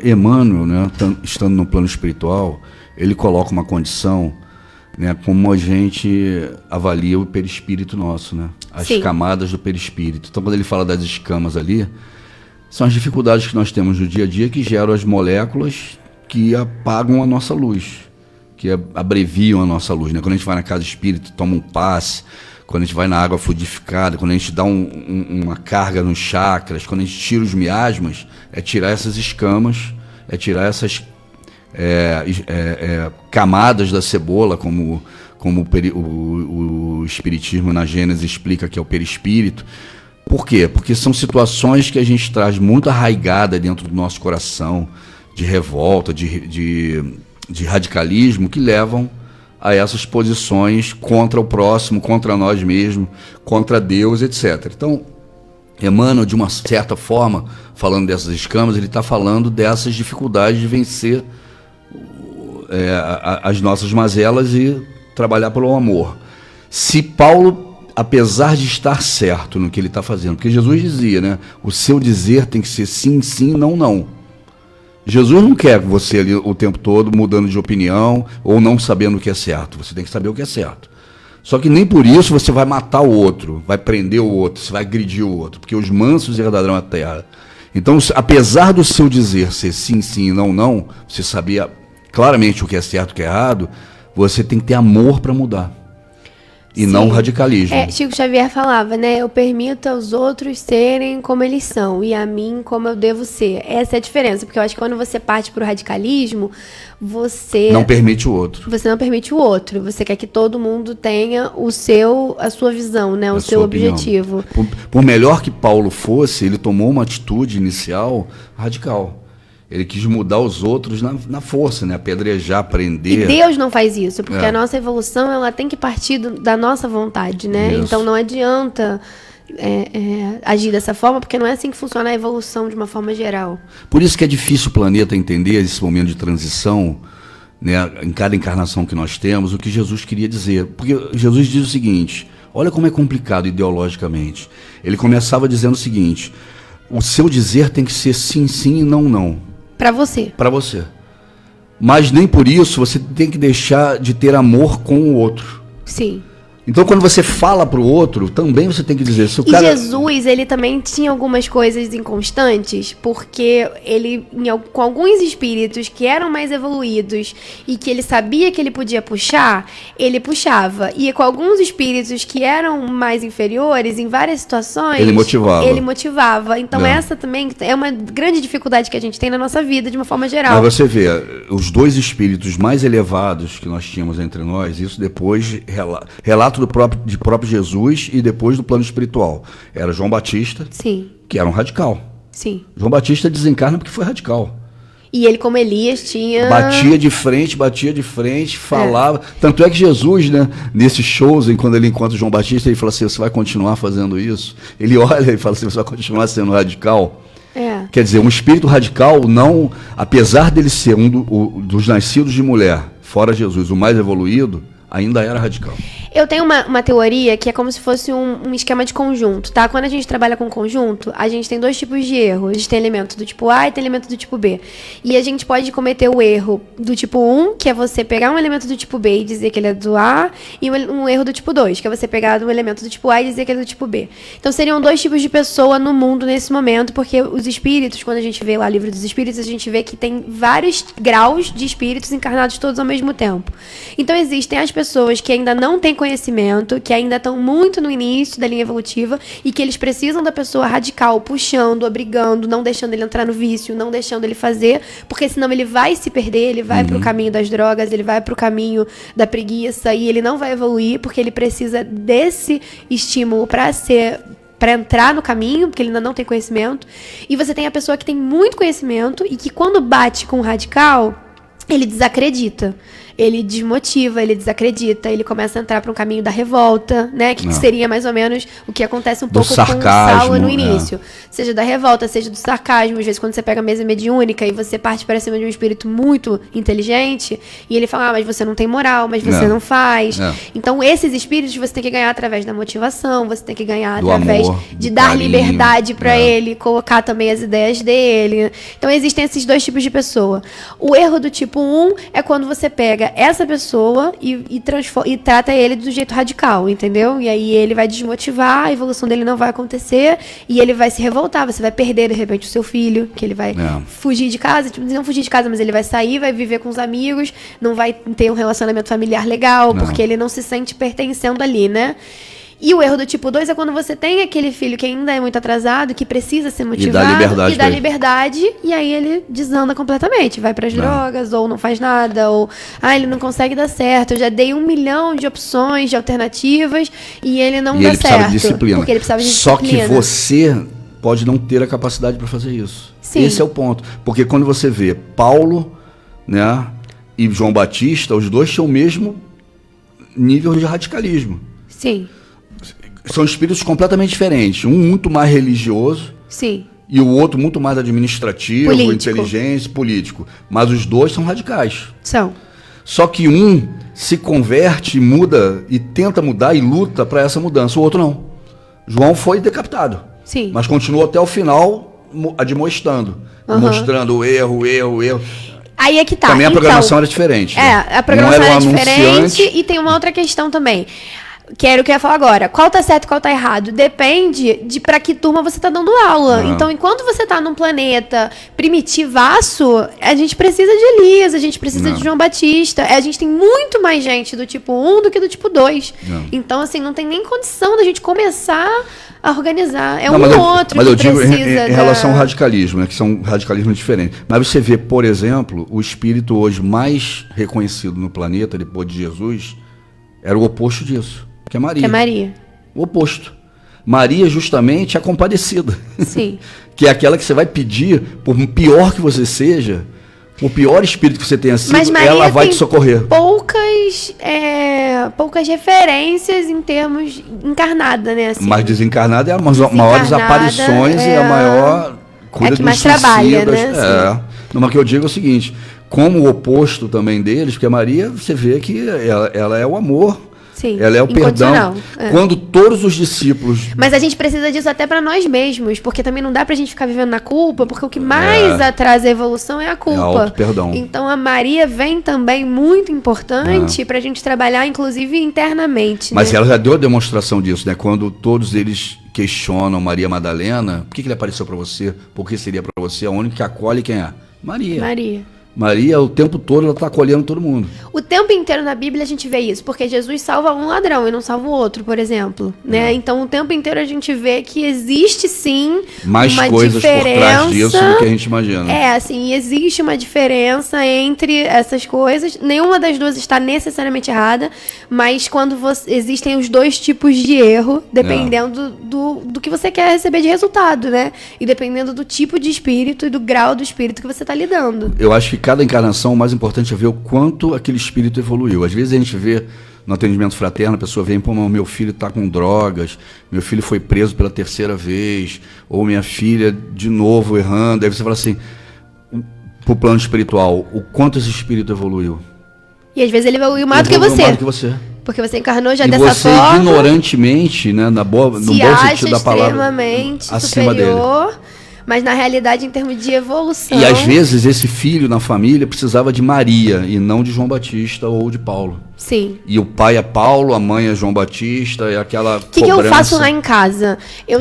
Emmanuel, né, estando no plano espiritual, ele coloca uma condição, né, como a gente avalia o perispírito nosso, né, as Sim. camadas do perispírito. Então, quando ele fala das escamas ali, são as dificuldades que nós temos no dia a dia que geram as moléculas que apagam a nossa luz, que abreviam a nossa luz, né? Quando a gente vai na casa espírita, toma um passe, quando a gente vai na água fluidificada, quando a gente dá uma carga nos chakras, quando a gente tira os miasmas, é tirar essas escamas, é tirar essas camadas da cebola, como o Espiritismo na Gênese explica que é o perispírito. Por quê? Porque são situações que a gente traz muito arraigada dentro do nosso coração, de revolta, de radicalismo, que levam a essas posições contra o próximo, contra nós mesmos, contra Deus, etc. Então, Emmanuel, de uma certa forma, falando dessas escamas, ele está falando dessas dificuldades de vencer as nossas mazelas e trabalhar pelo amor. Se Paulo, apesar de estar certo no que ele está fazendo, porque Jesus dizia, né, o seu dizer tem que ser sim, sim, não, não. Jesus não quer você ali o tempo todo mudando de opinião ou não sabendo o que é certo. Você tem que saber o que é certo. Só que nem por isso você vai matar o outro, vai prender o outro, você vai agredir o outro, porque os mansos herdarão a terra. Então, apesar do seu dizer ser sim, sim, não, não, você sabia claramente o que é certo e o que é errado, você tem que ter amor para mudar. E Sim. não radicalismo. Chico Xavier falava, né? Eu permito aos outros serem como eles são e a mim como eu devo ser. Essa é a diferença, porque eu acho que quando você parte para o radicalismo, você não permite o outro. Você não permite o outro. Você quer que todo mundo tenha a sua visão, né? O seu objetivo. Por melhor que Paulo fosse, ele tomou uma atitude inicial radical. Ele quis mudar os outros na força, né? Apedrejar, prender. E Deus não faz isso, porque a nossa evolução ela tem que partir da nossa vontade, né? Isso. Então não adianta agir dessa forma, porque não é assim que funciona a evolução de uma forma geral. Por isso que é difícil o planeta entender esse momento de transição, né? Em cada encarnação que nós temos, o que Jesus queria dizer. Porque Jesus diz o seguinte, olha como é complicado ideologicamente. Ele começava dizendo o seguinte, o seu dizer tem que ser sim, sim e não, não. Para você. Para você. Mas nem por isso você tem que deixar de ter amor com o outro. Sim. Então, quando você fala pro outro, também você tem que dizer... Se o E cara... Jesus, ele também tinha algumas coisas inconstantes, porque ele, com alguns espíritos que eram mais evoluídos e que ele sabia que ele podia puxar, ele puxava. E com alguns espíritos que eram mais inferiores, em várias situações... Ele motivava. Então, essa também é uma grande dificuldade que a gente tem na nossa vida, de uma forma geral. Mas você vê, os dois espíritos mais elevados que nós tínhamos entre nós, isso depois relato do próprio Jesus e depois do plano espiritual. Era João Batista, Sim. que era um radical. Sim. João Batista desencarna porque foi radical. E ele, como Elias, tinha... Batia de frente, falava. Tanto é que Jesus, né, nesses shows, quando ele encontra João Batista, ele fala assim, você vai continuar fazendo isso? Ele olha e fala assim, você vai continuar sendo radical? Quer dizer, um espírito radical, não, apesar dele ser dos nascidos de mulher, fora Jesus, o mais evoluído, ainda era radical. Eu tenho uma teoria que é como se fosse um esquema de conjunto, tá? Quando a gente trabalha com conjunto, a gente tem dois tipos de erro. A gente tem elemento do tipo A e tem elemento do tipo B. E a gente pode cometer o erro do tipo 1, que é você pegar um elemento do tipo B e dizer que ele é do A, e um erro do tipo 2, que é você pegar um elemento do tipo A e dizer que ele é do tipo B. Então seriam dois tipos de pessoa no mundo nesse momento, porque os espíritos, quando a gente vê lá o livro dos espíritos, a gente vê que tem vários graus de espíritos encarnados todos ao mesmo tempo. Então existem as pessoas que ainda não têm conhecimento, que ainda estão muito no início da linha evolutiva e que eles precisam da pessoa radical, puxando, obrigando, não deixando ele entrar no vício, não deixando ele fazer, porque senão ele vai se perder, ele vai pro caminho das drogas, ele vai pro caminho da preguiça e ele não vai evoluir porque ele precisa desse estímulo para entrar no caminho, porque ele ainda não tem conhecimento. E você tem a pessoa que tem muito conhecimento e que quando bate com o radical, ele desacredita. Ele desmotiva, ele desacredita, ele começa a entrar para um caminho da revolta, né? Que seria mais ou menos o que acontece um pouco com o Saulo no início. Seja da revolta, seja do sarcasmo. Às vezes, quando você pega a mesa mediúnica e você parte para cima de um espírito muito inteligente, e ele fala, mas você não tem moral, mas você não faz. Então, esses espíritos você tem que ganhar através da motivação, você tem que ganhar através de dar liberdade para ele, colocar também as ideias dele. Então, existem esses dois tipos de pessoa. O erro do tipo 1 é quando você pega essa pessoa e trata ele do jeito radical, entendeu? E aí ele vai desmotivar, a evolução dele não vai acontecer e ele vai se revoltar, você vai perder de repente o seu filho, que ele vai fugir de casa, tipo, não fugir de casa, mas ele vai sair, vai viver com os amigos, não vai ter um relacionamento familiar legal, porque ele não se sente pertencendo ali, né? E o erro do tipo 2 é quando você tem aquele filho que ainda é muito atrasado, que precisa ser motivado e dá liberdade, e aí ele desanda completamente, vai para as drogas, ou não faz nada, ou ele não consegue dar certo, eu já dei 1 milhão de opções, de alternativas, e ele não dá certo. Disciplina. Porque ele precisava de Só disciplina. que você pode não ter a capacidade para fazer isso. Sim. Esse é o ponto. Porque quando você vê Paulo, né, e João Batista, os dois tinham o mesmo nível de radicalismo. Sim. São espíritos completamente diferentes. Um muito mais religioso. Sim. E o outro muito mais administrativo, inteligência, político. Mas os dois são radicais. São. Só que um se converte, muda e tenta mudar e luta para essa mudança. O outro não. João foi decapitado. Sim. Mas continuou até o final admoestando. mostrando o erro. Aí é que tá. Também a programação era diferente. A programação era diferente e tem uma outra questão também. Que era o que eu ia falar agora. Qual tá certo e qual tá errado? Depende de pra que turma você tá dando aula. Então, enquanto você tá num planeta primitivaço, a gente precisa de Elias, a gente precisa de João Batista. A gente tem muito mais gente do tipo 1 do que do tipo 2. Então, assim, não tem nem condição da gente começar a organizar. Outro mas que eu digo precisa em relação ao radicalismo, né, que são radicalismos diferentes. Mas você vê, por exemplo, o espírito hoje mais reconhecido no planeta, depois de Jesus, era o oposto disso. Que é Maria. O oposto. Maria, justamente, é a compadecida. Sim. Que é aquela que você vai pedir, por pior que você seja, o pior espírito que você tenha sido, ela vai te socorrer. Poucas referências em termos encarnada, né? Assim. Mas desencarnada é as maiores aparições e a maior cuida que mais trabalha, né? Mas que eu digo é o seguinte, como o oposto também deles, porque a Maria, você vê que ela é o amor. Sim, ela é o perdão. Quando todos os discípulos... Mas a gente precisa disso até para nós mesmos, porque também não dá pra gente ficar vivendo na culpa, porque o que mais atrasa a evolução é a culpa. É auto-perdão. Então a Maria vem também muito importante pra gente trabalhar, inclusive, internamente. Mas ela já deu a demonstração disso, né? Quando todos eles questionam Maria Madalena, por que ele apareceu para você? Por que seria para você? A única que acolhe quem é? Maria, o tempo todo, ela está acolhendo todo mundo. O tempo inteiro na Bíblia a gente vê isso, porque Jesus salva um ladrão e não salva o outro, por exemplo. Né? Então, o tempo inteiro a gente vê que existe, sim, mais uma coisas diferença, por trás disso do que a gente imagina. Assim, existe uma diferença entre essas coisas. Nenhuma das duas está necessariamente errada, mas quando existem os dois tipos de erro, dependendo do que você quer receber de resultado, né? E dependendo do tipo de espírito e do grau do espírito que você está lidando. Eu acho que cada encarnação, o mais importante é ver o quanto aquele espírito evoluiu. Às vezes a gente vê no atendimento fraterno, a pessoa vem, meu filho está com drogas, meu filho foi preso pela 3ª vez, ou minha filha de novo errando. Aí você fala assim, para o plano espiritual, o quanto esse espírito evoluiu? E às vezes ele evoluiu mais do que você. Porque você encarnou já dessa forma. E você ignorantemente, né, no bom sentido da palavra, extremamente acima superior, dele. Mas na realidade, em termos de evolução... E às vezes esse filho na família precisava de Maria e não de João Batista ou de Paulo. Sim. E o pai é Paulo, a mãe é João Batista, é aquela cobrança. O que eu faço lá em casa? Eu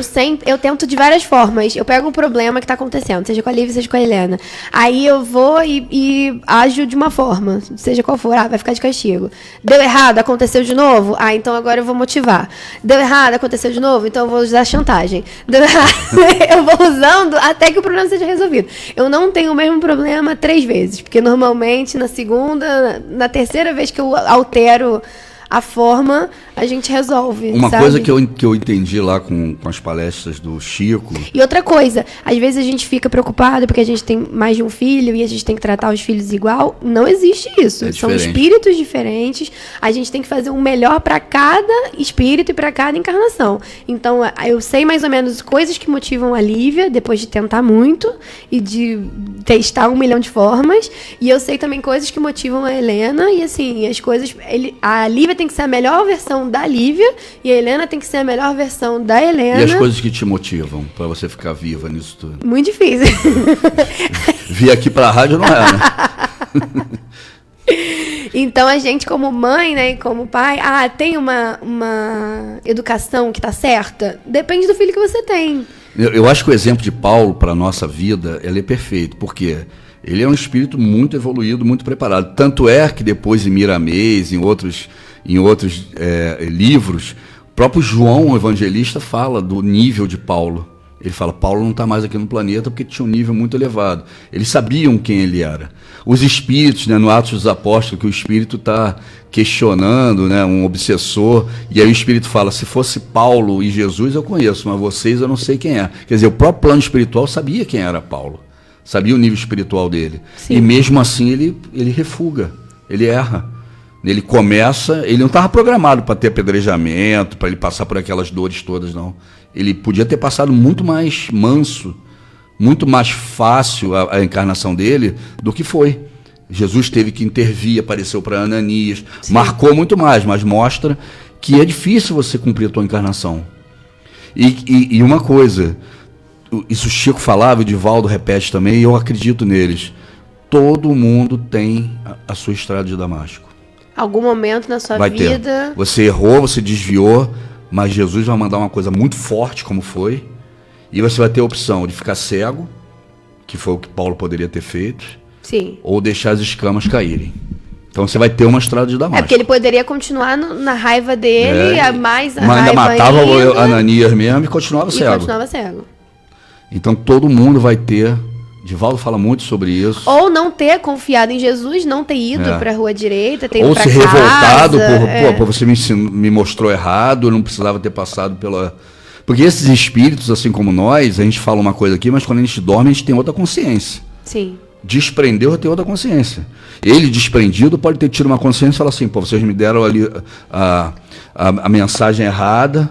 tento de várias formas. Eu pego um problema que está acontecendo, seja com a Lívia, seja com a Helena. Aí eu vou e ajo de uma forma, seja qual for. Vai ficar de castigo. Deu errado, aconteceu de novo? Então agora eu vou motivar. Deu errado, aconteceu de novo? Então eu vou usar chantagem. Deu errado, eu vou usando até que o problema seja resolvido. Eu não tenho o mesmo problema 3 vezes, porque normalmente na segunda, na 3ª vez que eu altero a forma, a gente resolve. Uma coisa que eu entendi lá com as palestras do Chico. E outra coisa, às vezes a gente fica preocupado porque a gente tem mais de um filho e a gente tem que tratar os filhos igual. Não existe isso. São espíritos diferentes. A gente tem que fazer o melhor para cada espírito e para cada encarnação. Então, eu sei mais ou menos coisas que motivam a Lívia, depois de tentar muito e de testar 1 milhão de formas. E eu sei também coisas que motivam a Helena. E assim, as coisas... A Lívia tem que ser a melhor versão da Lívia e a Helena tem que ser a melhor versão da Helena. E as coisas que te motivam para você ficar viva nisso tudo? Muito difícil. Vir aqui para a rádio não é, né? Então a gente como mãe, né, e como pai, tem uma educação que tá certa? Depende do filho que você tem. Eu acho que o exemplo de Paulo para a nossa vida, ele é perfeito, porque ele é um espírito muito evoluído, muito preparado. Tanto é que depois em Miramês, em outros livros, o próprio João, o evangelista, fala do nível de Paulo. Ele fala, Paulo não está mais aqui no planeta porque tinha um nível muito elevado. Eles sabiam quem ele era. Os espíritos, né, no Atos dos Apóstolos, que o espírito está questionando, né, um obsessor, e aí o espírito fala, se fosse Paulo e Jesus eu conheço, mas vocês eu não sei quem é. Quer dizer, o próprio plano espiritual sabia quem era Paulo. Sabia o nível espiritual dele. Sim. E mesmo assim ele refuga, ele erra. Ele começa, ele não estava programado para ter apedrejamento, para ele passar por aquelas dores todas, não. Ele podia ter passado muito mais manso, muito mais fácil a encarnação dele do que foi. Jesus teve que intervir, apareceu para Ananias, sim, marcou muito mais, mas mostra que é difícil você cumprir a tua encarnação. E uma coisa, isso o Chico falava, o Divaldo repete também, e eu acredito neles. Todo mundo tem a sua estrada de Damasco. Algum momento na sua vida... Ter. Você errou, você desviou, mas Jesus vai mandar uma coisa muito forte, como foi, e você vai ter a opção de ficar cego, que foi o que Paulo poderia ter feito, Sim. ou deixar as escamas caírem. Então você vai ter uma estrada de Damasco. É porque ele poderia continuar na raiva dele, mais a mas ainda raiva matava ainda, Ananias mesmo e continuava cego. continuava cego. Então todo mundo vai ter... Divaldo fala muito sobre isso. Ou não ter confiado em Jesus, não ter ido para a rua direita, ter ido ou para se casa. Revoltado por você me mostrou errado, eu não precisava ter passado pela... Porque esses espíritos, assim como nós, a gente fala uma coisa aqui, mas quando a gente dorme, a gente tem outra consciência. Sim. Desprendeu a ter outra consciência. Ele, desprendido, pode ter tido uma consciência e falar assim, pô, vocês me deram ali a mensagem errada,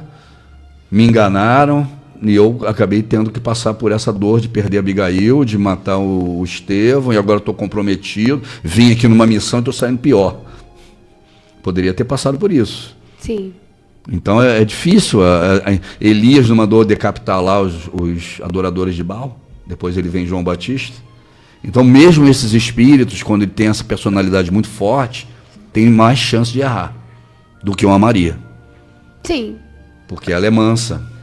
me enganaram, e eu acabei tendo que passar por essa dor de perder a Abigail, de matar o Estevão, e agora estou comprometido, vim aqui numa missão e estou saindo pior. Poderia ter passado por isso. Sim. Então é difícil. Elias não mandou decapitar lá os adoradores de Baal, depois ele vem João Batista. Então mesmo esses espíritos, quando ele tem essa personalidade muito forte, tem mais chance de errar do que uma Maria. Sim. Porque ela é mansa.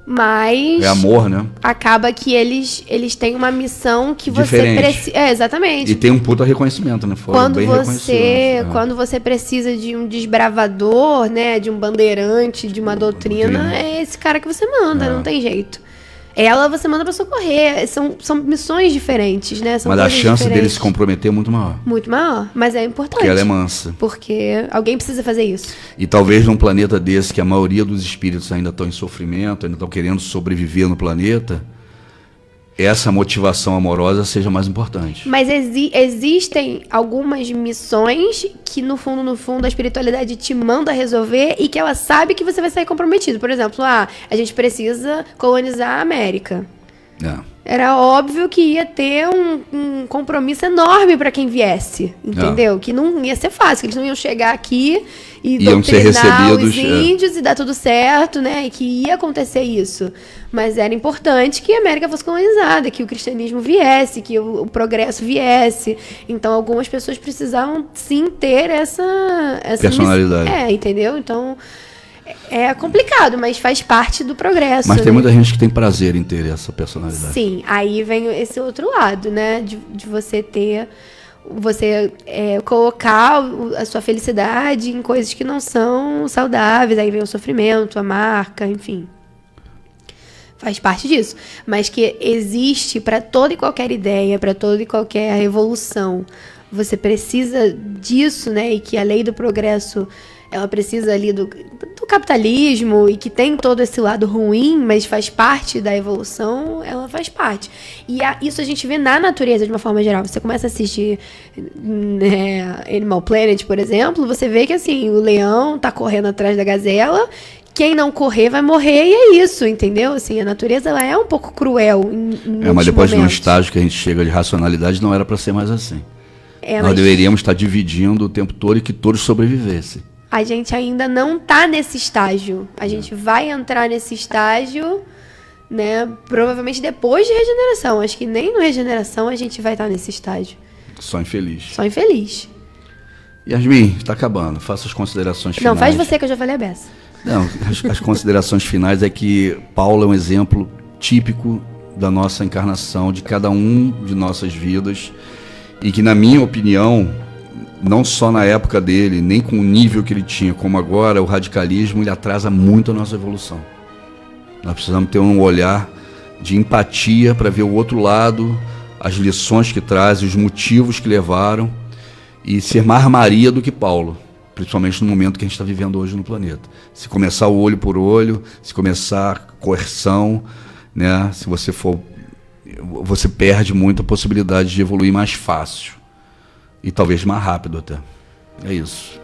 Mas... É amor, né? Acaba que eles têm uma missão que você diferente. precisa... exatamente. E tem um puta reconhecimento, né? Foram bem reconhecidos. Quando você precisa de um desbravador, né? De um bandeirante, de uma doutrina, é esse cara que você manda, não tem jeito. Ela você manda pra socorrer. São missões diferentes, né? São mas a chance diferentes. dele se comprometer é muito maior. Muito maior, mas é importante. Porque ela é mansa. Porque alguém precisa fazer isso. E talvez num planeta desse, que a maioria dos espíritos ainda estão em sofrimento, ainda estão querendo sobreviver no planeta, essa motivação amorosa seja mais importante. Mas existem algumas missões que, no fundo, a espiritualidade te manda resolver e que ela sabe que você vai sair comprometido. Por exemplo, a gente precisa colonizar a América. Era óbvio que ia ter um compromisso enorme para quem viesse, entendeu? Que não ia ser fácil, que eles não iam chegar aqui e iam ser recebidos, os índios e dar tudo certo, né? E que ia acontecer isso. Mas era importante que a América fosse colonizada, que o cristianismo viesse, que o progresso viesse. Então, algumas pessoas precisavam, sim, ter essa personalidade. Entendeu? Então... é complicado, mas faz parte do progresso. Mas tem muita gente que tem prazer em ter essa personalidade. Sim, aí vem esse outro lado, né? De você ter... Você colocar a sua felicidade em coisas que não são saudáveis. Aí vem o sofrimento, a marca, enfim. Faz parte disso. Mas que existe para toda e qualquer ideia, para toda e qualquer revolução. Você precisa disso, né? E que a lei do progresso... ela precisa ali do capitalismo e que tem todo esse lado ruim, mas faz parte da evolução, ela faz parte. E isso a gente vê na natureza de uma forma geral. Você começa a assistir Animal Planet, por exemplo, você vê que assim, o leão tá correndo atrás da gazela, quem não correr vai morrer e é isso, entendeu? Assim, a natureza ela é um pouco cruel em mas depois de um momentos. estágio que a gente chega de racionalidade, não era para ser mais assim. Nós mas... deveríamos estar dividindo o tempo todo e que todos sobrevivessem. A gente ainda não tá nesse estágio. A gente vai entrar nesse estágio, né? Provavelmente depois de regeneração. Acho que nem no regeneração a gente vai estar nesse estágio. Só infeliz. Só infeliz. Yasmin, está acabando. Faça as considerações finais. Não, faz você que eu já falei a beça. Não, as considerações finais é que Paulo é um exemplo típico da nossa encarnação, de cada um de nossas vidas. E que, na minha opinião... não só na época dele, nem com o nível que ele tinha, como agora, o radicalismo ele atrasa muito a nossa evolução. Nós precisamos ter um olhar de empatia para ver o outro lado, as lições que traz, os motivos que levaram, e ser mais Maria do que Paulo, principalmente no momento que a gente está vivendo hoje no planeta. Se começar o olho por olho, se começar coerção, né, se você for, você perde muito a possibilidade de evoluir mais fácil. E talvez mais rápido até. É isso.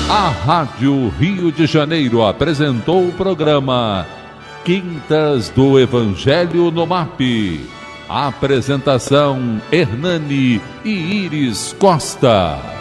A Rádio Rio de Janeiro apresentou o programa Quintas do Evangelho no MAP. Apresentação Hernani e Iris Costa.